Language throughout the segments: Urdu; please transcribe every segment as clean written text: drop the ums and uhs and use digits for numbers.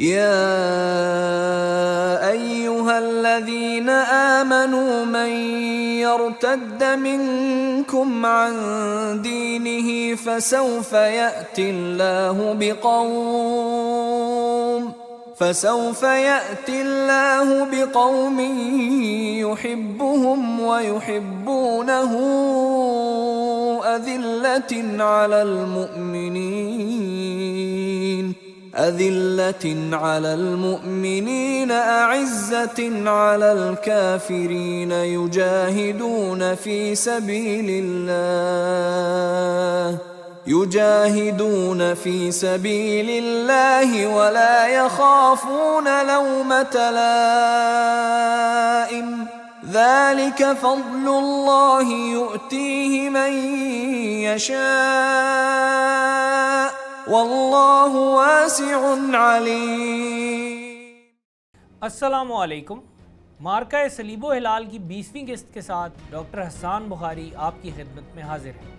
يا أيها الذين آمنوا من يرتد منكم عن دينه فسوف يأتي الله بقوم يحبهم ويحبونه أذلة على المؤمنين أعزة على الكافرين يجاهدون في سبيل الله ولا يخافون لومة لائم ذلك فضل الله يؤتيه من يشاء واللہ واسع علیم۔ السلام علیکم۔ مارکہ صلیب و ہلال کی 20ویں قسط کے ساتھ ڈاکٹر حسان بخاری آپ کی خدمت میں حاضر ہیں۔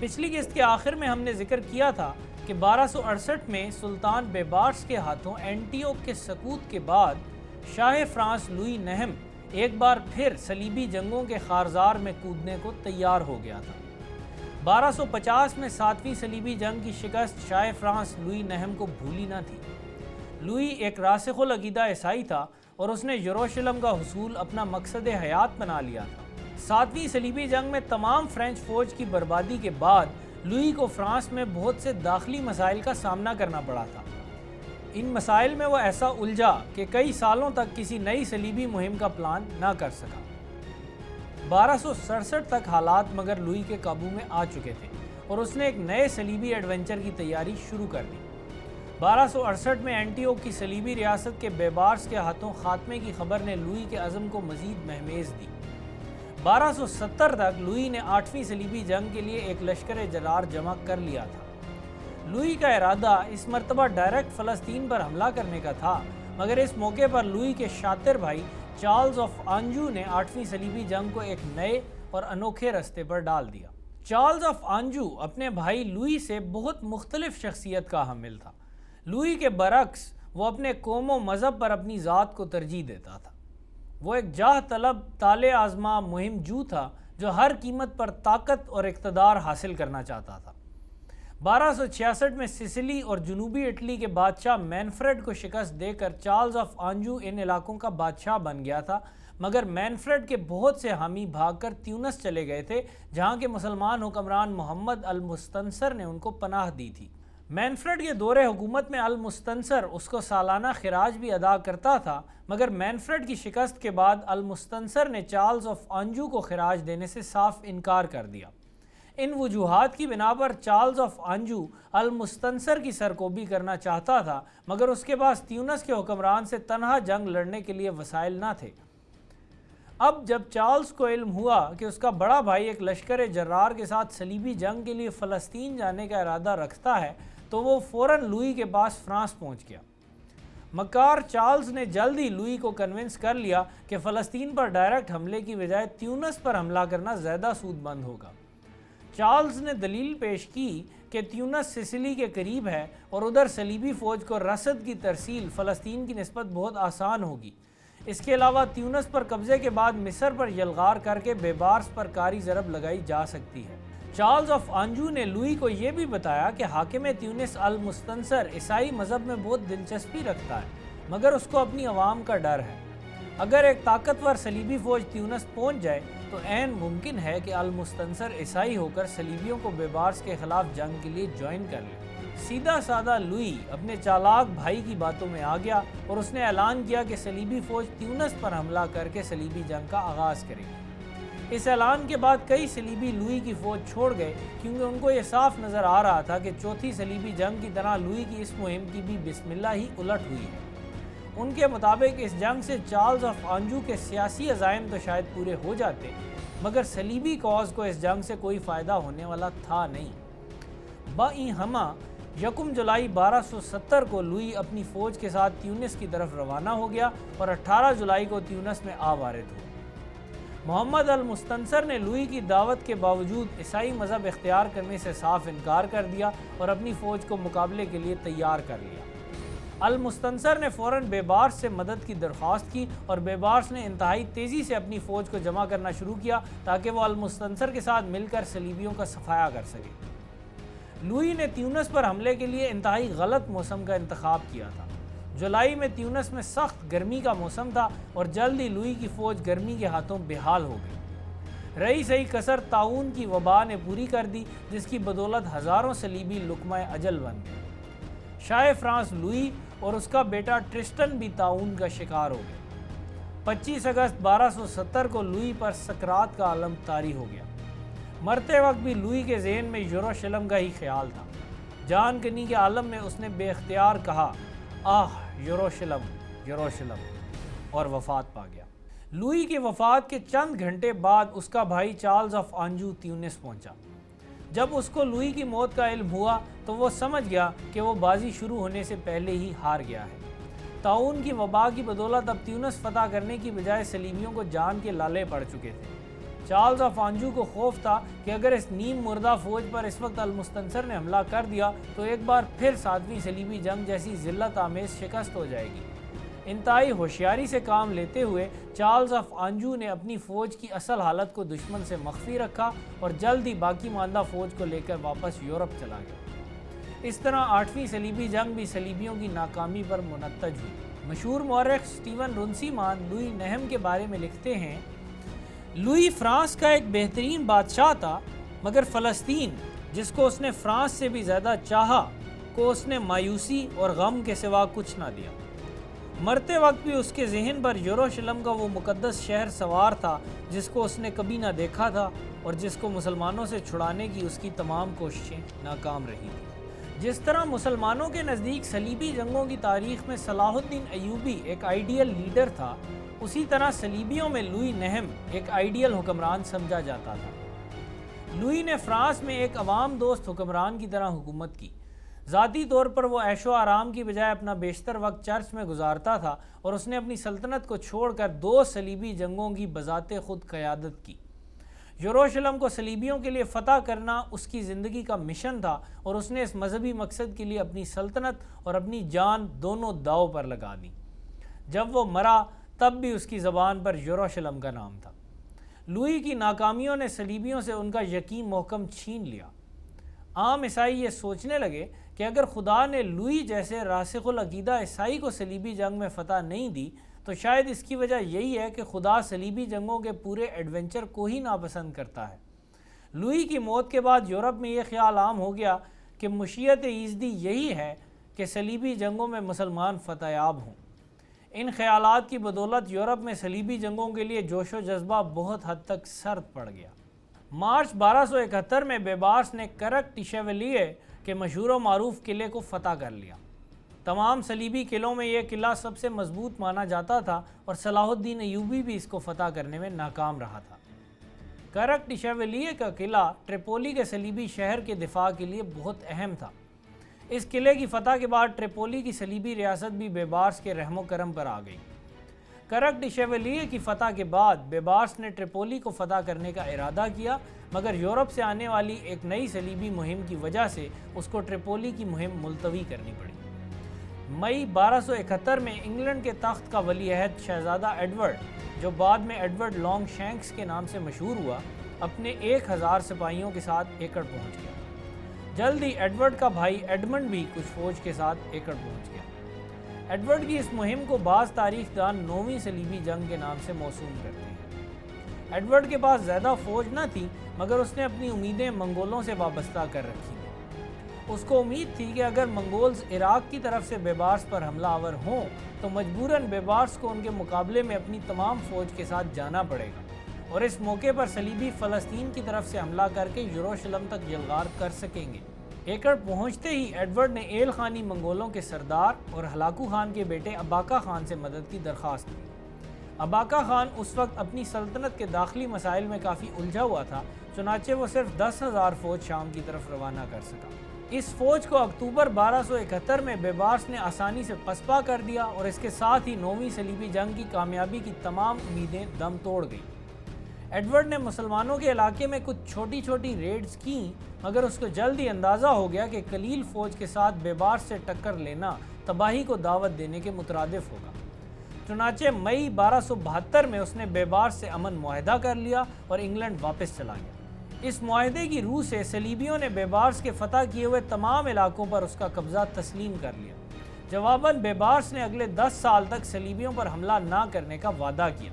پچھلی قسط کے آخر میں ہم نے ذکر کیا تھا کہ 1268 میں سلطان بیبارس کے ہاتھوں اینٹیوک کے سقوط کے بعد شاہ فرانس لوئی نہم ایک بار پھر صلیبی جنگوں کے خارزار میں کودنے کو تیار ہو گیا تھا۔ 1250 میں 7ویں صلیبی جنگ کی شکست شاہ فرانس لوئی نہم کو بھولی نہ تھی۔ لوئی ایک راسخ العقیدہ عیسائی تھا اور اس نے یروشلم کا حصول اپنا مقصد حیات بنا لیا تھا۔ 7ویں صلیبی جنگ میں تمام فرینچ فوج کی بربادی کے بعد لوئی کو فرانس میں بہت سے داخلی مسائل کا سامنا کرنا پڑا تھا۔ ان مسائل میں وہ ایسا الجھا کہ کئی سالوں تک کسی نئی صلیبی مہم کا پلان نہ کر سکا۔ 1267 تک حالات مگر لوئی کے قابو میں آ چکے تھے اور اس نے ایک نئے صلیبی ایڈونچر کی تیاری شروع کر دی۔ 1268 میں اینٹیوک کی صلیبی ریاست کے بیبارس کے ہاتھوں خاتمے کی خبر نے لوئی کے عزم کو مزید مہمیز دی۔ 1270 تک لوئی نے 8ویں صلیبی جنگ کے لیے ایک لشکر جرار جمع کر لیا تھا۔ لوئی کا ارادہ اس مرتبہ ڈائریکٹ فلسطین پر حملہ کرنے کا تھا، مگر اس موقع پر لوئی کے شاطر بھائی چارلز آف آنجو نے 8ویں صلیبی جنگ کو ایک نئے اور انوکھے رستے پر ڈال دیا۔ چارلز آف آنجو اپنے بھائی لوئی سے بہت مختلف شخصیت کا حامل تھا۔ لوئی کے برعکس وہ اپنے قوم و مذہب پر اپنی ذات کو ترجیح دیتا تھا۔ وہ ایک جاہ طلب طالع آزما مہم جو تھا جو ہر قیمت پر طاقت اور اقتدار حاصل کرنا چاہتا تھا۔ 1266 میں سسلی اور جنوبی اٹلی کے بادشاہ مینفریڈ کو شکست دے کر چارلز آف آنجو ان علاقوں کا بادشاہ بن گیا تھا، مگر مینفریڈ کے بہت سے حامی بھاگ کر تیونس چلے گئے تھے جہاں کے مسلمان حکمران محمد المستنصر نے ان کو پناہ دی تھی۔ مینفریڈ کے دور حکومت میں المستنصر اس کو سالانہ خراج بھی ادا کرتا تھا، مگر مینفریڈ کی شکست کے بعد المستنصر نے چارلز آف آنجو کو خراج دینے سے صاف انکار کر دیا۔ ان وجوہات کی بنا پر چارلز آف آنجو المستنصر کی سرکوبی کرنا چاہتا تھا، مگر اس کے پاس تیونس کے حکمران سے تنہا جنگ لڑنے کے لیے وسائل نہ تھے۔ اب جب چارلز کو علم ہوا کہ اس کا بڑا بھائی ایک لشکر جرار کے ساتھ صلیبی جنگ کے لیے فلسطین جانے کا ارادہ رکھتا ہے تو وہ فوراً لوئی کے پاس فرانس پہنچ گیا۔ مکار چارلز نے جلد ہی لوئی کو کنونس کر لیا کہ فلسطین پر ڈائریکٹ حملے کی بجائے تیونس پر حملہ کرنا زیادہ سود مند ہوگا۔ چارلز نے دلیل پیش کی کہ تیونس سسلی کے قریب ہے اور ادھر صلیبی فوج کو رسد کی ترسیل فلسطین کی نسبت بہت آسان ہوگی۔ اس کے علاوہ تیونس پر قبضے کے بعد مصر پر یلغار کر کے بیبارس پر کاری ضرب لگائی جا سکتی ہے۔ چارلز آف آنجو نے لوئی کو یہ بھی بتایا کہ حاکم تیونس المستنصر عیسائی مذہب میں بہت دلچسپی رکھتا ہے، مگر اس کو اپنی عوام کا ڈر ہے۔ اگر ایک طاقتور صلیبی فوج تیونس پہنچ جائے تو عین ممکن ہے کہ المستنصر عیسائی ہو کر صلیبیوں کو بیبارس کے خلاف جنگ کے لیے جوائن کر لے۔ سیدھا سادہ لوئی اپنے چالاک بھائی کی باتوں میں آ گیا اور اس نے اعلان کیا کہ صلیبی فوج تیونس پر حملہ کر کے صلیبی جنگ کا آغاز کرے گی۔ اس اعلان کے بعد کئی صلیبی لوئی کی فوج چھوڑ گئے کیونکہ ان کو یہ صاف نظر آ رہا تھا کہ چوتھی صلیبی جنگ کی طرح لوئی کی اس مہم کی بھی بسم اللہ ہی الٹ ہوئی ہے۔ ان کے مطابق اس جنگ سے چارلز آف آنجو کے سیاسی عزائم تو شاید پورے ہو جاتے، مگر صلیبی کاز کو اس جنگ سے کوئی فائدہ ہونے والا تھا نہیں۔ بایں ہمہ 1 جولائی 1270 کو لوئی اپنی فوج کے ساتھ تیونس کی طرف روانہ ہو گیا اور 18 جولائی کو تیونس میں آ وارد ہوا۔ محمد المستنصر نے لوئی کی دعوت کے باوجود عیسائی مذہب اختیار کرنے سے صاف انکار کر دیا اور اپنی فوج کو مقابلے کے لیے تیار کر لیا۔ المستنصر نے فوراً بیبارس سے مدد کی درخواست کی اور بیبارس نے انتہائی تیزی سے اپنی فوج کو جمع کرنا شروع کیا تاکہ وہ المستنصر کے ساتھ مل کر صلیبیوں کا صفایا کر سکے۔ لوئی نے تیونس پر حملے کے لیے انتہائی غلط موسم کا انتخاب کیا تھا۔ جولائی میں تیونس میں سخت گرمی کا موسم تھا اور جلد ہی لوئی کی فوج گرمی کے ہاتھوں بحال ہو گئی۔ رہی سہی کسر طاعون کی وبا نے پوری کر دی، جس کی بدولت ہزاروں صلیبی لقمہ اجل بن گئے۔ شاہ فرانس لوئی اور اس کا بیٹا ٹرسٹن بھی طاعون کا شکار ہو گئے۔ 25 اگست 1270 کو لوئی پر سکرات کا عالم طاری ہو گیا۔ مرتے وقت بھی لوئی کے ذہن میں یروشلم کا ہی خیال تھا۔ جان کنی کے عالم میں اس نے بے اختیار کہا، آہ یروشلم یروشلم، اور وفات پا گیا۔ لوئی کی وفات کے چند گھنٹے بعد اس کا بھائی چارلز آف آنجو تیونس پہنچا۔ جب اس کو لوئی کی موت کا علم ہوا تو وہ سمجھ گیا کہ وہ بازی شروع ہونے سے پہلے ہی ہار گیا ہے۔ طاعون کی وبا کی بدولت اب تیونس فتح کرنے کی بجائے صلیبیوں کو جان کے لالے پڑ چکے تھے۔ چارلز آف آنجو کو خوف تھا کہ اگر اس نیم مردہ فوج پر اس وقت المستنصر نے حملہ کر دیا تو ایک بار پھر 7ویں صلیبی جنگ جیسی ذلت آمیز شکست ہو جائے گی۔ انتہائی ہوشیاری سے کام لیتے ہوئے چارلز آف آنجو نے اپنی فوج کی اصل حالت کو دشمن سے مخفی رکھا اور جلد ہی باقی ماندہ فوج کو لے کر واپس یورپ چلا گیا۔ اس طرح 8ویں صلیبی جنگ بھی صلیبیوں کی ناکامی پر منتج ہوئی۔ مشہور مورخ سٹیون رنسیمان لوئی نہم کے بارے میں لکھتے ہیں، لوئی فرانس کا ایک بہترین بادشاہ تھا، مگر فلسطین جس کو اس نے فرانس سے بھی زیادہ چاہا کو اس نے مایوسی اور غم کے سوا کچھ نہ دیا۔ مرتے وقت بھی اس کے ذہن پر یروشلم کا وہ مقدس شہر سوار تھا جس کو اس نے کبھی نہ دیکھا تھا اور جس کو مسلمانوں سے چھڑانے کی اس کی تمام کوششیں ناکام رہی تھیں۔ جس طرح مسلمانوں کے نزدیک صلیبی جنگوں کی تاریخ میں صلاح الدین ایوبی ایک آئیڈیل لیڈر تھا، اسی طرح صلیبیوں میں لوئی نہم ایک آئیڈیل حکمران سمجھا جاتا تھا۔ لوئی نے فرانس میں ایک عوام دوست حکمران کی طرح حکومت کی۔ ذاتی طور پر وہ عیش و آرام کی بجائے اپنا بیشتر وقت چرچ میں گزارتا تھا اور اس نے اپنی سلطنت کو چھوڑ کر 2 صلیبی جنگوں کی بذات خود قیادت کی۔ یروشلم کو صلیبیوں کے لیے فتح کرنا اس کی زندگی کا مشن تھا اور اس نے اس مذہبی مقصد کے لیے اپنی سلطنت اور اپنی جان دونوں داؤ پر لگا دی۔ جب وہ مرا تب بھی اس کی زبان پر یروشلم کا نام تھا۔ لوئی کی ناکامیوں نے صلیبیوں سے ان کا یقین محکم چھین لیا۔ عام عیسائی یہ سوچنے لگے کہ اگر خدا نے لوئی جیسے راسخ العقیدہ عیسائی کو صلیبی جنگ میں فتح نہیں دی تو شاید اس کی وجہ یہی ہے کہ خدا صلیبی جنگوں کے پورے ایڈونچر کو ہی ناپسند کرتا ہے۔ لوئی کی موت کے بعد یورپ میں یہ خیال عام ہو گیا کہ مشیت ایزدی یہی ہے کہ صلیبی جنگوں میں مسلمان فتح یاب ہوں۔ ان خیالات کی بدولت یورپ میں صلیبی جنگوں کے لیے جوش و جذبہ بہت حد تک سرد پڑ گیا۔ مارچ 1271 میں بیبارس نے کرک ٹیشیولیے کے مشہور و معروف قلعے کو فتح کر لیا۔ تمام صلیبی قلعوں میں یہ قلعہ سب سے مضبوط مانا جاتا تھا اور صلاح الدین ایوبی بھی اس کو فتح کرنے میں ناکام رہا تھا۔ کرک ٹیشیولیے کا قلعہ ٹریپولی کے صلیبی شہر کے دفاع کے لیے بہت اہم تھا۔ اس قلعے کی فتح کے بعد ٹریپولی کی صلیبی ریاست بھی بیبارس کے رحم و کرم پر آ گئی۔ کرک ٹیشیولیے کی فتح کے بعد بیبارس نے ٹریپولی کو فتح کرنے کا ارادہ کیا، مگر یورپ سے آنے والی ایک نئی صلیبی مہم کی وجہ سے اس کو ٹریپولی کی مہم ملتوی کرنی پڑی۔ مئی 1271 میں انگلینڈ کے تخت کا ولی عہد شہزادہ ایڈورڈ، جو بعد میں ایڈورڈ لانگ شینکس کے نام سے مشہور ہوا، اپنے 1000 سپاہیوں کے ساتھ ایکڑ پہنچ گیا۔ جلد ہی ایڈورڈ کا بھائی ایڈمنڈ بھی کچھ فوج کے ساتھ ایکڑ پہنچ گیا۔ ایڈورڈ کی اس مہم کو بعض تاریخ دان 9ویں صلیبی جنگ کے نام سے موسوم کرتے ہیں۔ ایڈورڈ کے پاس زیادہ فوج نہ تھی، مگر اس نے اپنی امیدیں منگولوں سے وابستہ کر رکھی تھیں۔ اس کو امید تھی کہ اگر منگولز عراق کی طرف سے بیبارس پر حملہ آور ہوں تو مجبوراً بیبارس کو ان کے مقابلے میں اپنی تمام فوج کے ساتھ جانا پڑے گا اور اس موقع پر صلیبی فلسطین کی طرف سے حملہ کر کے یروشلم تک یلغار کر سکیں گے۔ ایکڑ پہنچتے ہی ایڈورڈ نے ایل خانی منگولوں کے سردار اور ہلاکو خان کے بیٹے اباکا خان سے مدد کی درخواست کی۔ اباکا خان اس وقت اپنی سلطنت کے داخلی مسائل میں کافی الجھا ہوا تھا، چنانچہ وہ صرف 10,000 فوج شام کی طرف روانہ کر سکا۔ اس فوج کو اکتوبر 1271 میں بیبارس نے آسانی سے پسپا کر دیا اور اس کے ساتھ ہی 9ویں صلیبی جنگ کی کامیابی کی تمام امیدیں دم توڑ گئیں۔ ایڈورڈ نے مسلمانوں کے علاقے میں کچھ چھوٹی چھوٹی ریڈز کیں، مگر اس کو جلد ہی اندازہ ہو گیا کہ قلیل فوج کے ساتھ بیبارس سے ٹکر لینا تباہی کو دعوت دینے کے مترادف ہوگا۔ چنانچہ مئی 1272 میں اس نے بیبارس سے امن معاہدہ کر لیا اور انگلینڈ واپس چلا گیا۔ اس معاہدے کی روح سے صلیبیوں نے بیبارس کے فتح کیے ہوئے تمام علاقوں پر اس کا قبضہ تسلیم کر لیا۔ جواباً بیبارس نے اگلے 10 سال تک صلیبیوں پر حملہ نہ کرنے کا وعدہ کیا۔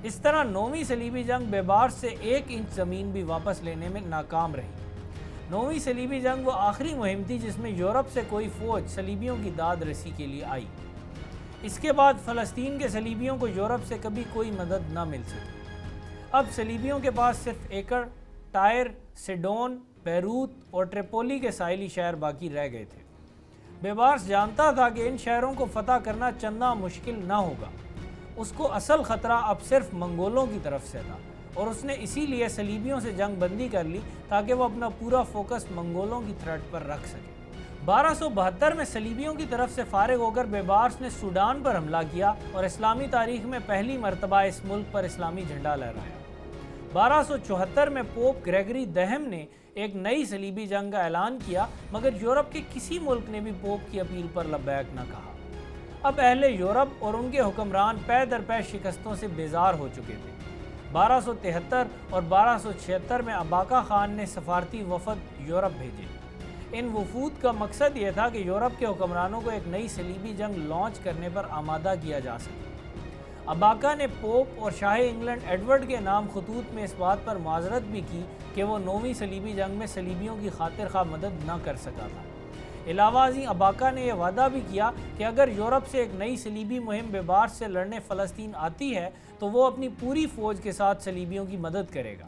اس طرح 9ویں صلیبی جنگ بیبارس سے 1 انچ زمین بھی واپس لینے میں ناکام رہی۔ 9ویں صلیبی جنگ وہ آخری مہم تھی جس میں یورپ سے کوئی فوج صلیبیوں کی داد رسی کے لیے آئی۔ اس کے بعد فلسطین کے صلیبیوں کو یورپ سے کبھی کوئی مدد نہ مل سکی۔ اب صلیبیوں کے پاس صرف ایکڑ، ٹائر، سیڈون، بیروت اور ٹریپولی کے ساحلی شہر باقی رہ گئے تھے۔ بیبارس جانتا تھا کہ ان شہروں کو فتح کرنا چندہ مشکل نہ ہوگا۔ اس کو اصل خطرہ اب صرف منگولوں کی طرف سے تھا اور اس نے اسی لیے صلیبیوں سے جنگ بندی کر لی تاکہ وہ اپنا پورا فوکس منگولوں کی تھریٹ پر رکھ سکے۔ 1272 میں صلیبیوں کی طرف سے فارغ ہو کر بیبارس نے سوڈان پر حملہ کیا اور اسلامی تاریخ میں پہلی مرتبہ اس ملک پر اسلامی جھنڈا لہرایا۔ 1274 میں پوپ گریگری دہم نے ایک نئی صلیبی جنگ کا اعلان کیا، مگر یورپ کے کسی ملک نے بھی پوپ کی اپیل پر لبیک نہ کہا۔ اب اہل یورپ اور ان کے حکمران پے در پے شکستوں سے بیزار ہو چکے تھے۔ 1273 اور 1276 میں اباقہ خان نے سفارتی وفد یورپ بھیجے۔ ان وفود کا مقصد یہ تھا کہ یورپ کے حکمرانوں کو ایک نئی صلیبی جنگ لانچ کرنے پر آمادہ کیا جا سکے۔ اباقہ نے پوپ اور شاہ انگلینڈ ایڈورڈ کے نام خطوط میں اس بات پر معذرت بھی کی کہ وہ 9ویں صلیبی جنگ میں صلیبیوں کی خاطر خواہ مدد نہ کر سکا تھا۔ علاوہ ازیں اباقہ نے یہ وعدہ بھی کیا کہ اگر یورپ سے ایک نئی صلیبی مہم بیبارس سے لڑنے فلسطین آتی ہے تو وہ اپنی پوری فوج کے ساتھ صلیبیوں کی مدد کرے گا۔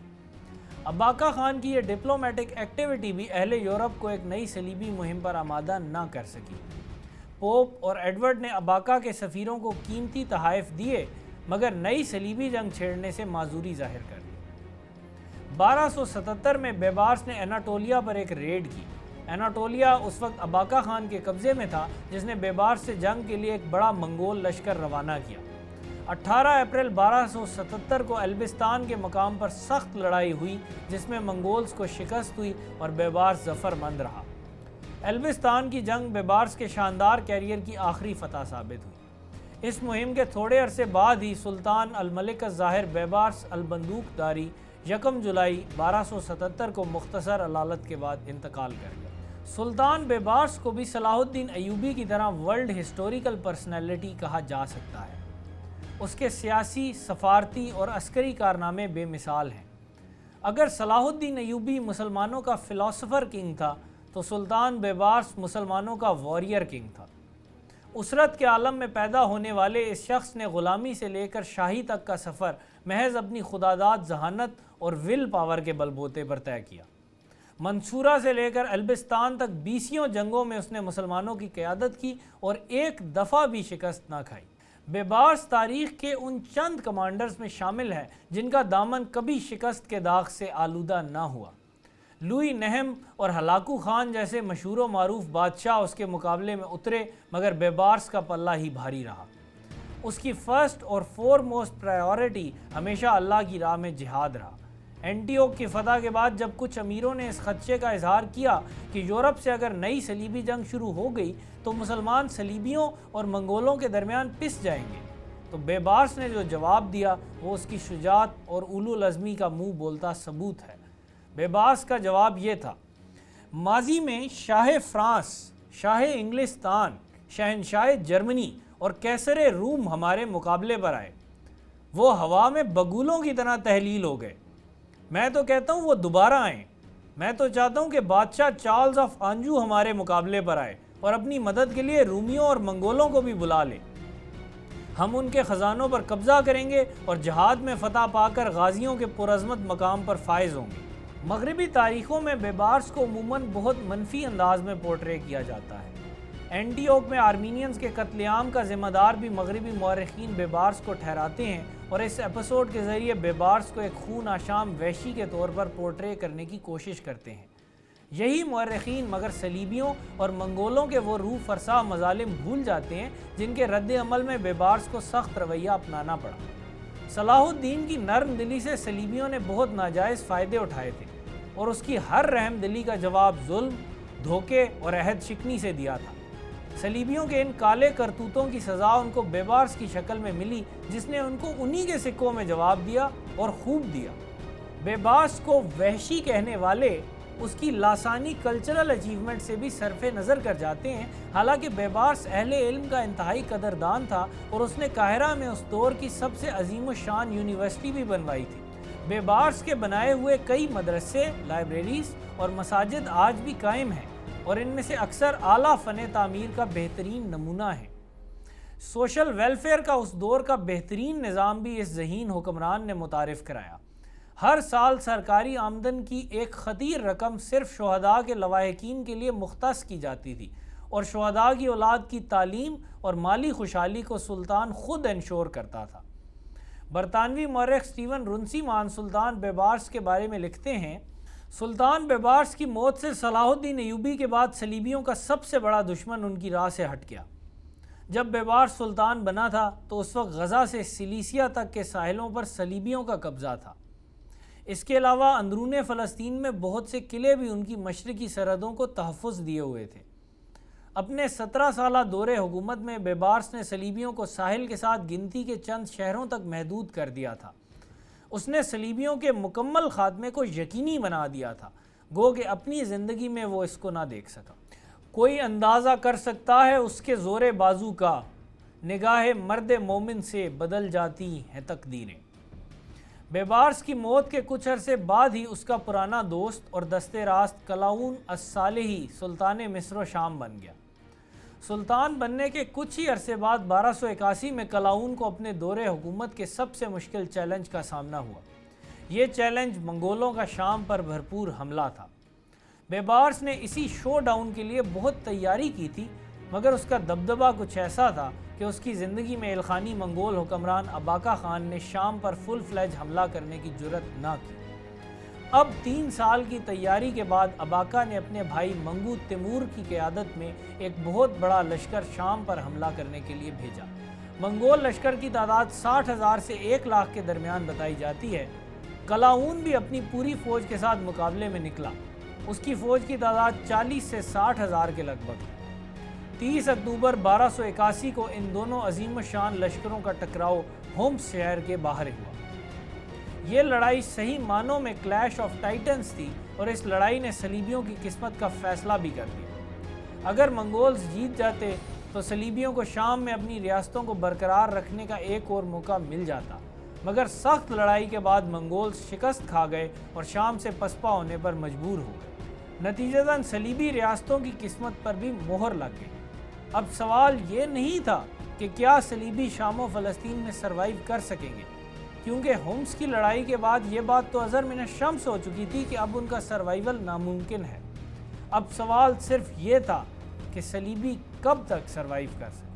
اباقہ خان کی یہ ڈپلومیٹک ایکٹیویٹی بھی اہل یورپ کو ایک نئی صلیبی مہم پر آمادہ نہ کر سکی۔ پوپ اور ایڈورڈ نے اباقہ کے سفیروں کو قیمتی تحائف دیے مگر نئی صلیبی جنگ چھیڑنے سے معذوری ظاہر کر دی۔ 1277 میں بیبارس نے اناٹولیا پر ایک ریڈ کی۔ اناٹولیا اس وقت اباقہ خان کے قبضے میں تھا جس نے بیبارس سے جنگ کے لیے ایک بڑا منگول لشکر روانہ کیا۔ 18 اپریل 1277 کو البستان کے مقام پر سخت لڑائی ہوئی جس میں منگولز کو شکست ہوئی اور بیبارس ظفر مند رہا۔ البستان کی جنگ بیبارس کے شاندار کیریئر کی آخری فتح ثابت ہوئی۔ اس مہم کے تھوڑے عرصے بعد ہی سلطان الملک الظاہر بیبارس البندوق داری 1 جولائی 1277 کو مختصر علالت کے بعد انتقال کر گیا۔ سلطان بیبارس کو بھی صلاح الدین ایوبی کی طرح ورلڈ ہسٹوریکل پرسنالٹی کہا جا سکتا ہے۔ اس کے سیاسی، سفارتی اور عسکری کارنامے بے مثال ہیں۔ اگر صلاح الدین ایوبی مسلمانوں کا فلاسفر کنگ تھا تو سلطان بیبارس مسلمانوں کا واریر کنگ تھا۔ اسرت کے عالم میں پیدا ہونے والے اس شخص نے غلامی سے لے کر شاہی تک کا سفر محض اپنی خداداد ذہانت اور ول پاور کے بل بوتے پر طے کیا۔ منصورہ سے لے کر البستان تک 20 جنگوں میں اس نے مسلمانوں کی قیادت کی اور ایک دفعہ بھی شکست نہ کھائی۔ بیبارس تاریخ کے ان چند کمانڈرز میں شامل ہے جن کا دامن کبھی شکست کے داغ سے آلودہ نہ ہوا۔ لوئی نہم اور ہلاکو خان جیسے مشہور و معروف بادشاہ اس کے مقابلے میں اترے مگر بیبارس کا پلہ ہی بھاری رہا۔ اس کی فرسٹ اور فور موسٹ پرائیورٹی ہمیشہ اللہ کی راہ میں جہاد رہا۔ اینٹیوک کی فتح کے بعد جب کچھ امیروں نے اس خدشے کا اظہار کیا کہ یورپ سے اگر نئی صلیبی جنگ شروع ہو گئی تو مسلمان صلیبیوں اور منگولوں کے درمیان پس جائیں گے، تو بیبارس نے جو جواب دیا وہ اس کی شجاعت اور اولو العزمی کا منہ بولتا ثبوت ہے۔ بیبارس کا جواب یہ تھا: ماضی میں شاہ فرانس، شاہ انگلستان، شہنشاہ جرمنی اور کیسر روم ہمارے مقابلے پر آئے، وہ ہوا میں بگولوں کی طرح تحلیل ہو گئے۔ میں تو کہتا ہوں وہ دوبارہ آئیں۔ میں تو چاہتا ہوں کہ بادشاہ چارلز آف آنجو ہمارے مقابلے پر آئے اور اپنی مدد کے لیے رومیوں اور منگولوں کو بھی بلا لے۔ ہم ان کے خزانوں پر قبضہ کریں گے اور جہاد میں فتح پا کر غازیوں کے پرعظمت مقام پر فائز ہوں گے۔ مغربی تاریخوں میں بیبارس کو عموماً بہت منفی انداز میں پورٹرے کیا جاتا ہے۔ اینٹیوک میں آرمینینز کے قتل عام کا ذمہ دار بھی مغربی مورخین بیبارس کو ٹھہراتے ہیں اور اس ایپیسوڈ کے ذریعے بیبارس کو ایک خون آشام وحشی کے طور پر پورٹرے کرنے کی کوشش کرتے ہیں۔ یہی مورخین مگر صلیبیوں اور منگولوں کے وہ روح فرسا مظالم بھول جاتے ہیں جن کے رد عمل میں بیبارس کو سخت رویہ اپنانا پڑا۔ صلاح الدین کی نرم دلی سے صلیبیوں نے بہت ناجائز فائدے اٹھائے تھے اور اس کی ہر رحم دلی کا جواب ظلم، دھوکے اور عہد شکنی سے دیا تھا۔ صلیبیوں کے ان کالے کرتوتوں کی سزا ان کو بیبارس کی شکل میں ملی، جس نے ان کو انہی کے سکوں میں جواب دیا اور خوب دیا۔ بیبارس کو وحشی کہنے والے اس کی لاسانی کلچرل اچیومنٹ سے بھی صرف نظر کر جاتے ہیں، حالانکہ بیبارس اہل علم کا انتہائی قدردان تھا اور اس نے قاہرہ میں اس دور کی سب سے عظیم الشان یونیورسٹی بھی بنوائی تھی۔ بیبارس کے بنائے ہوئے کئی مدرسے، لائبریریز اور مساجد آج بھی قائم ہیں اور ان میں سے اکثر اعلیٰ فن تعمیر کا بہترین نمونہ ہیں۔ سوشل ویلفیئر کا اس دور کا بہترین نظام بھی اس ذہین حکمران نے متعارف کرایا۔ ہر سال سرکاری آمدن کی ایک خطیر رقم صرف شہداء کے لواحقین کے لیے مختص کی جاتی تھی اور شہداء کی اولاد کی تعلیم اور مالی خوشحالی کو سلطان خود انشور کرتا تھا۔ برطانوی مورخ سٹیون رنسیمان سلطان بیبارس کے بارے میں لکھتے ہیں، سلطان بیبارس کی موت سے صلاح الدین ایوبی کے بعد صلیبیوں کا سب سے بڑا دشمن ان کی راہ سے ہٹ گیا۔ جب بیبارس سلطان بنا تھا تو اس وقت غزہ سے سلیسیا تک کے ساحلوں پر صلیبیوں کا قبضہ تھا۔ اس کے علاوہ اندرون فلسطین میں بہت سے قلعے بھی ان کی مشرقی سرحدوں کو تحفظ دیے ہوئے تھے۔ اپنے 17 سالہ دور حکومت میں بیبارس نے صلیبیوں کو ساحل کے ساتھ گنتی کے چند شہروں تک محدود کر دیا تھا۔ اس نے صلیبیوں کے مکمل خاتمے کو یقینی بنا دیا تھا، گو کہ اپنی زندگی میں وہ اس کو نہ دیکھ سکا۔ کوئی اندازہ کر سکتا ہے اس کے زور بازو کا، نگاہ مرد مومن سے بدل جاتی ہیں تقدیریں۔ بیبارس کی موت کے کچھ عرصے بعد ہی اس کا پرانا دوست اور دست راست کلاؤن الصالحی سلطان مصر و شام بن گیا۔ سلطان بننے کے کچھ ہی عرصے بعد 1281 میں کلاؤن کو اپنے دور حکومت کے سب سے مشکل چیلنج کا سامنا ہوا۔ یہ چیلنج منگولوں کا شام پر بھرپور حملہ تھا۔ بیبارس نے اسی شو ڈاؤن کے لیے بہت تیاری کی تھی، مگر اس کا دبدبہ کچھ ایسا تھا کہ اس کی زندگی میں الخانی منگول حکمران اباقا خان نے شام پر فل فلیج حملہ کرنے کی جرأت نہ کی۔ اب 3 سال کی تیاری کے بعد اباقا نے اپنے بھائی منگو تیمور کی قیادت میں ایک بہت بڑا لشکر شام پر حملہ کرنے کے لیے بھیجا۔ منگول لشکر کی تعداد 60,000 سے 1 لاکھ کے درمیان بتائی جاتی ہے۔ کلاؤن بھی اپنی پوری فوج کے ساتھ مقابلے میں نکلا۔ اس کی فوج کی تعداد 40 سے 60,000 کے لگ بھگ۔ 30 اکتوبر 1281 کو ان دونوں عظیم الشان لشکروں کا ٹکراؤ ہومس شہر کے باہر ہوا۔ یہ لڑائی صحیح معنوں میں کلیش آف ٹائٹنز تھی اور اس لڑائی نے صلیبیوں کی قسمت کا فیصلہ بھی کر دیا۔ اگر منگولز جیت جاتے تو صلیبیوں کو شام میں اپنی ریاستوں کو برقرار رکھنے کا ایک اور موقع مل جاتا، مگر سخت لڑائی کے بعد منگولز شکست کھا گئے اور شام سے پسپا ہونے پر مجبور ہو گئے۔ نتیجتاً صلیبی ریاستوں کی قسمت پر بھی مہر لگ گئی۔ اب سوال یہ نہیں تھا کہ کیا صلیبی شام و فلسطین میں سروائیو کر سکیں گے، کیونکہ ہومس کی لڑائی کے بعد یہ بات تو اظہر من الشمس ہو چکی تھی کہ اب ان کا سروائیول ناممکن ہے۔ اب سوال صرف یہ تھا کہ صلیبی کب تک سروائیو کر سکیں۔